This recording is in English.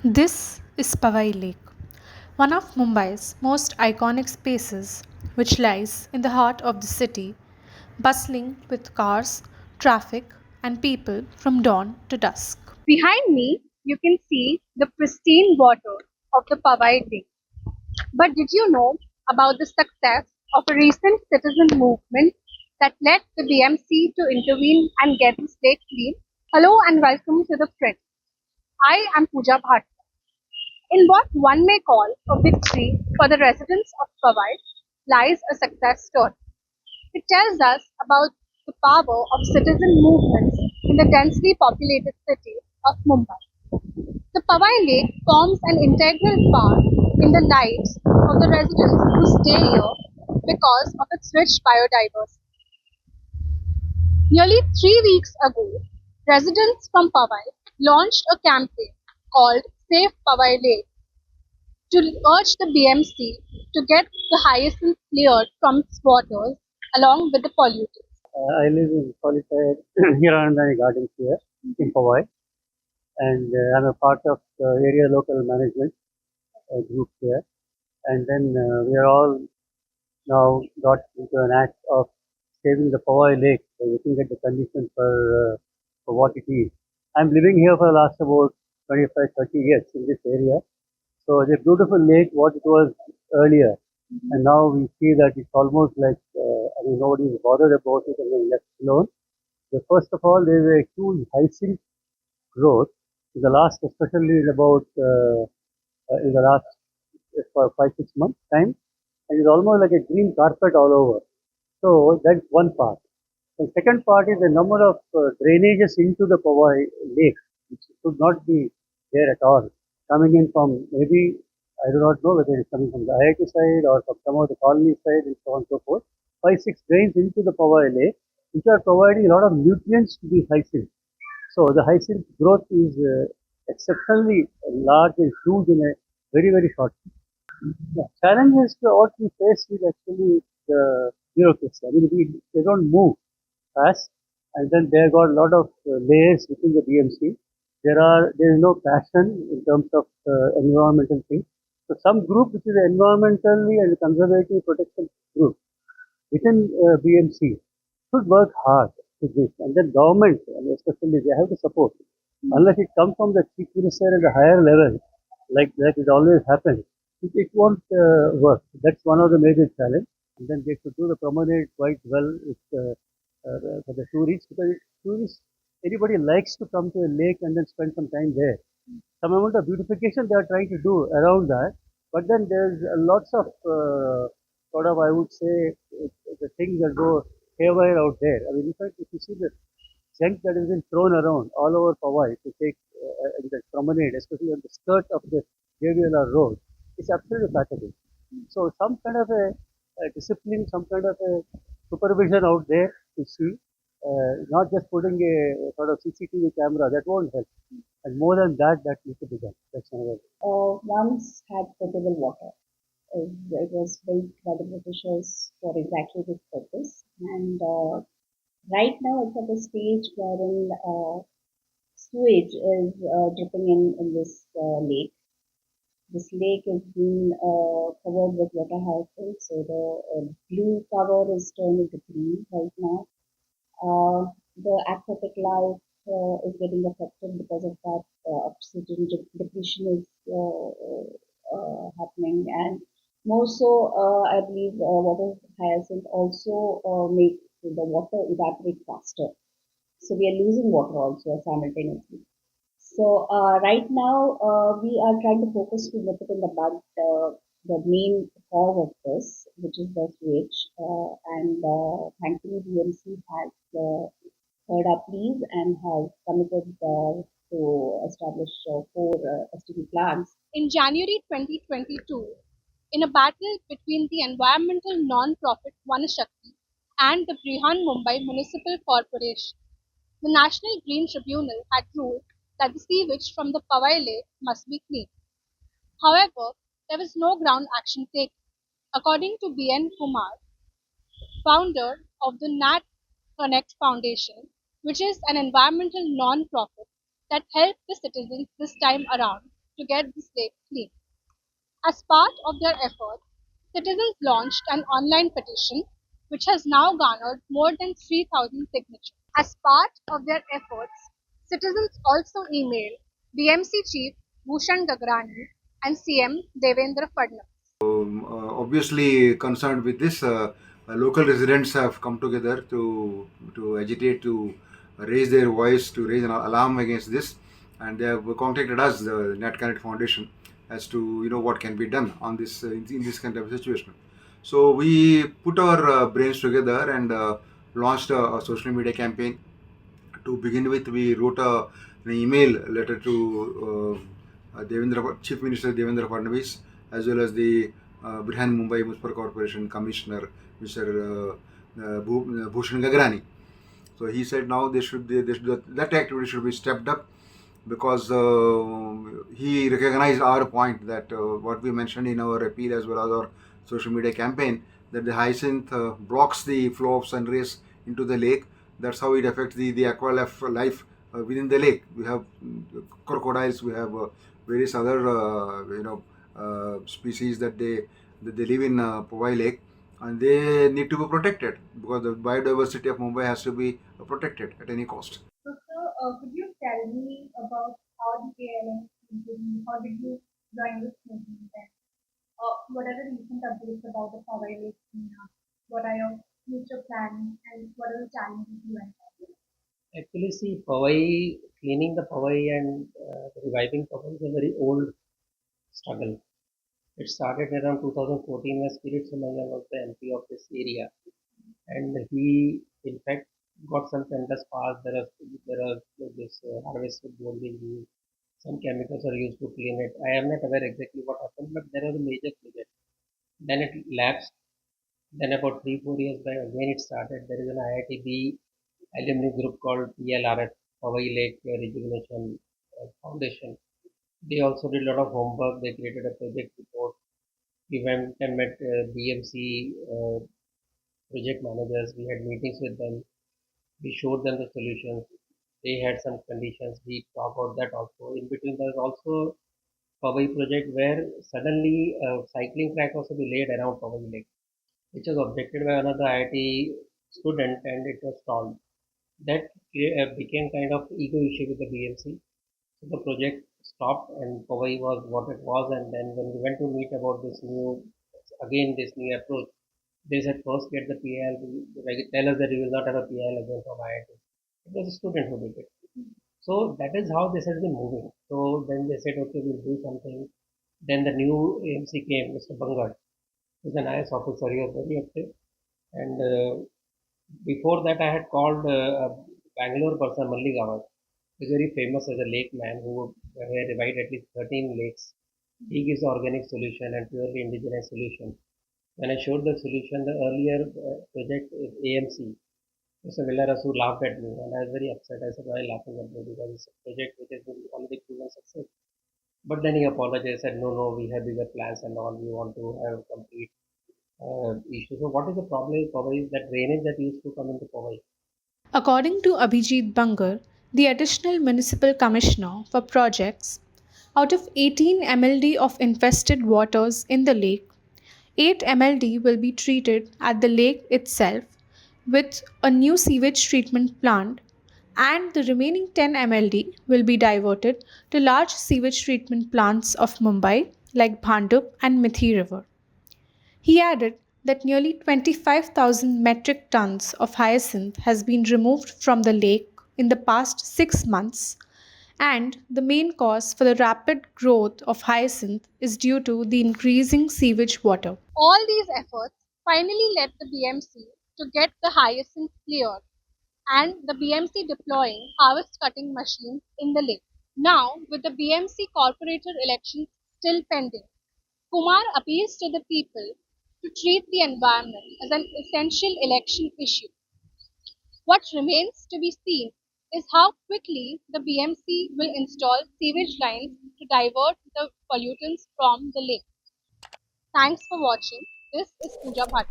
This is Powai Lake, one of Mumbai's most iconic spaces, which lies in the heart of the city, bustling with cars, traffic, and people from dawn to dusk. Behind me, you can see the pristine water of the Powai Lake. But did you know about the success of a recent citizen movement that led the BMC to intervene and get this lake clean? Hello and welcome to ThePrint. I am Pooja Bhatia. In what one may call a victory for the residents of Powai lies a success story. It tells us about the power of citizen movements in the densely populated city of Mumbai. The Powai Lake forms an integral part in the lives of the residents who stay here because of its rich biodiversity. Nearly 3 weeks ago, residents from Powai launched a campaign called Save Powai Lake to urge the BMC to get the hyacinth cleared from its waters along with the pollutants. I live in solitary Hiranandani Gardens here in Powai, and I'm a part of the area local management group here. And then we are all now got into an act of saving the Powai Lake by looking at the conditions for what it is. I'm living here for the last about 25, 30 years in this area. So the beautiful lake, what it was earlier, and now we see that it's almost like nobody is bothered about it and then left alone. So first of all, there is a huge hyacinth growth in the last, especially in the last for 5, 6 months time, and it's almost like a green carpet all over. So that's one part. The second part is the number of drainages into the Powai Lake, which should not be there at all, coming in from maybe, I do not know whether it's coming from the IIT side or from some of the colony side and so on and so forth. 5, 6 drains into the Powai Lake, which are providing a lot of nutrients to the hyacinth. So the hyacinth growth is exceptionally large and huge in a very, very short time. The challenge is what we face is actually the bureaucracy. I mean, they don't move fast, and then they got a lot of layers within the BMC. There is no passion in terms of environmental things. So some group which is environmentally and conservative protection group within BMC should work hard with this, and then government, and especially they have to support. Unless it comes from the chief minister at the higher level, like that it always happens, it won't work. That's one of the major challenge. And then they should do the promenade quite well for the tourists, because tourists, anybody likes to come to a lake and then spend some time there. Some amount of beautification they are trying to do around that, but then there's lots of sort of, I would say, the things that go haywire out there. I mean, in fact, if you see the junk that has been thrown around all over Powai to take the promenade, especially on the skirt of the JVLR road, it's absolutely pathetic. So some kind of a discipline, some kind of a supervision out there to see, not just putting a sort of CCTV camera, that won't help. And more than that, that needs to be done. That's another. Once had potable water. It was built by the Britishers for exactly this purpose. And right now it's at a stage wherein sewage is dripping in this lake. This lake is being covered with water hyacinth, so the blue cover is turned into green right now. The aquatic life is getting affected because of that. Oxygen depletion is happening, and more so, I believe water hyacinth also make the water evaporate faster. So we are losing water also simultaneously. So right now we are trying to focus to nip it in the bud, the main cause of this, which is the sewage, and thankfully BMC has heard our pleas and has committed to establish 4 STD plants. In January 2022, in a battle between the environmental non-profit Vanashakti and the Brihan Mumbai Municipal Corporation, the National Green Tribunal had ruled that the sewage from the Powai Lake must be cleaned. However, there was no ground action taken. According to B.N. Kumar, founder of the Nat Connect Foundation, which is an environmental non-profit that helped the citizens this time around, to get this lake clean. As part of their efforts, citizens launched an online petition which has now garnered more than 3,000 signatures. As part of their efforts, citizens also emailed BMC Chief Bhushan Gagrani and CM Devendra Fadnavis. Obviously concerned with this, local residents have come together to agitate, to raise their voice, to raise an alarm against this, and they have contacted us, the Net Connect Foundation, as to what can be done on this in this kind of situation. So we put our brains together and launched a social media campaign. To begin with, we wrote an email letter to Chief Minister Devendra Fadnavis, as well as the Brihan Mumbai Municipal Corporation Commissioner, Mr. Bhushan Gagrani. So he said now that activity should be stepped up, because he recognized our point that what we mentioned in our appeal as well as our social media campaign, that the hyacinth blocks the flow of sun rays into the lake. That's how it affects the aqua life within the lake. We have crocodiles, we have various other species that they live in Powai Lake, and they need to be protected, because the biodiversity of Mumbai has to be protected at any cost. So, sir, could you tell me about how the KLM how did you join this movement and what are the recent updates about the Powai Lake cleanup? What are your future plans and what are the challenges you encounter? Actually, see, Powai, cleaning the Powai and reviving Powai is a very old struggle. It started around 2014 when Spirit Somaya was the MP of this area, and he, in fact, got some tenders passed. There are this harvested gold being used. Some chemicals are used to clean it. I am not aware exactly what happened, but there was a major project. Then it lapsed. Then about 3 4 years back, again it started. There is an IITB alumni group called PLRF, Powai Lake Rejuvenation Foundation. They also did a lot of homework. They created a project report. We went and met BMC project managers. We had meetings with them. We showed them the solutions. They had some conditions. We talked about that also. In between, there was also Powai project where suddenly a cycling track was to be laid around Powai Lake, which was objected by another IIT student, and it was stalled. That became kind of ego issue with the BMC. So the project stopped and Powai was what it was. And then when we went to meet about this new approach, they said first get the PIL, like tell us that you will not have a PIL again from IIT. It was a student who did it. So that is how this has been moving. So then they said, okay, we'll do something. Then the new AMC came, Mr. Bangar, who's an IS officer. He was very active. And before that, I had called a Bangalore person, Malli Gawat. He's very famous as a lake man who had revived at least 13 lakes. He gives organic solution and purely indigenous solution. When I showed the solution, the earlier project AMC, Mr. Villarasu laughed at me and I was very upset. I said, why are you laughing at me? Because it's a project which has been already proven success. But then he apologized, said, no, no, we have bigger plans and all. We want to have complete issue. So what is the problem with Powai? That drainage that used to come into Powai. According to Abhijit Bangar, the additional municipal commissioner for projects, out of 18 MLD of infested waters in the lake, 8 MLD will be treated at the lake itself with a new sewage treatment plant, and the remaining 10 MLD will be diverted to large sewage treatment plants of Mumbai like Bhandup and Mithi River. He added that nearly 25,000 metric tons of hyacinth has been removed from the lake in the past 6 months, and the main cause for the rapid growth of hyacinth is due to the increasing sewage water. All these efforts finally led the BMC to get the hyacinth cleared and the BMC deploying harvest cutting machines in the lake. Now, with the BMC corporator elections still pending, Kumar appeals to the people to treat the environment as an essential election issue. What remains to be seen is how quickly the BMC will install sewage lines to divert the pollutants from the lake. Thanks for watching. This is Pooja Bhatia.